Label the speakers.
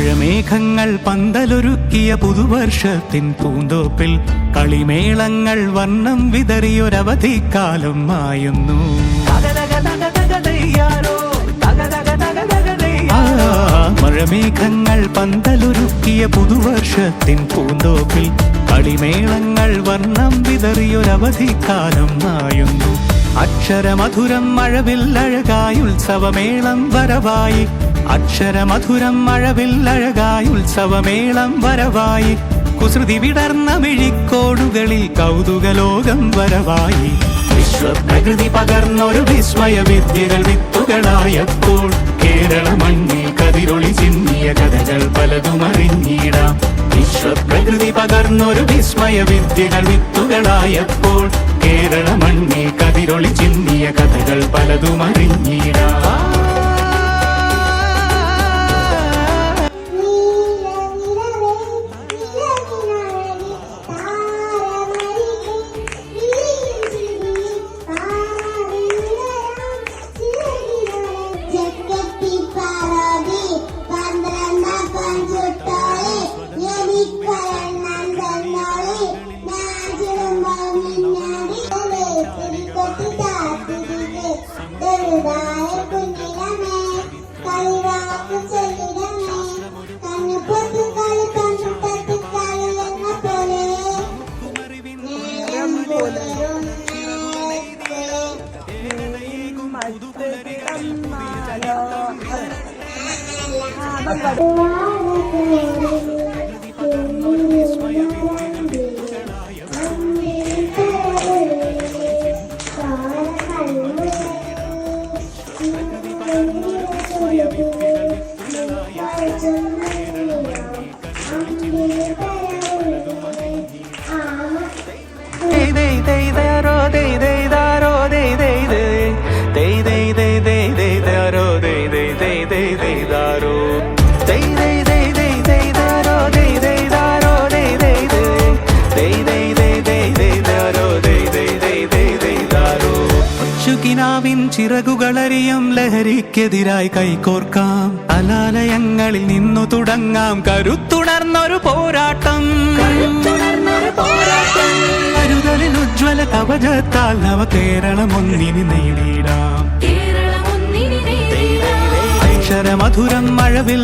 Speaker 1: മഴമേഘങ്ങൾ പന്തലൊരുക്കിയ പുതുവർഷത്തിൻ പൂന്തോപ്പിൽ കളിമേളങ്ങൾ വർണ്ണം വിതറിയൊരവധിക്കാലം മായുന്നു. മഴമേഘങ്ങൾ പന്തലൊരുക്കിയ പുതുവർഷത്തിൻ പൂന്തോപ്പിൽ കളിമേളങ്ങൾ വർണ്ണം വിതറിയൊരവധിക്കാലം മായുന്നു. അക്ഷരമധുരം മഴവില്ലഴകായി ഉത്സവമേളം വരവായി. അക്ഷരമധുരം മഴവില്ലഴകായി ഉത്സവമേളം വരവായി. കുസൃതി വിടർന്ന മിഴിക്കോടുകളിൽ കൗതുകലോകം വരവായി. വിശ്വപ്രകൃതി പകർന്നൊരു വിസ്മയ വിദ്യകൾ വിത്തുകളായപ്പോൾ കേരള മണ്ണിൽ കതിരൊളി ചിന്നിയ കഥകൾ പലതും അറിഞ്ഞിടാം. വിശ്വപ്രകൃതി പകർന്നൊരു വിസ്മയ വിദ്യകൾ വിത്തുകളായപ്പോൾ കേരള മണ്ണിൽ കതിരൊളി ചിന്നിയ കഥകൾ പലതും അറിഞ്ഞിടാം. ിൻ ചിറകുകളറിയും ലഹരിക്കെതിരായി കൈകോർക്കാം. അലാലയങ്ങളിൽ നിന്നു തുടങ്ങാം കരുത്തുണർന്നൊരു പോരാട്ടം. കരുതലിൻ ഉജ്ജ്വല കവചത്താൽ നവ കേരളം ഒന്നിനി നേടിയിടാം. അക്ഷരമധുരം മഴവിൽ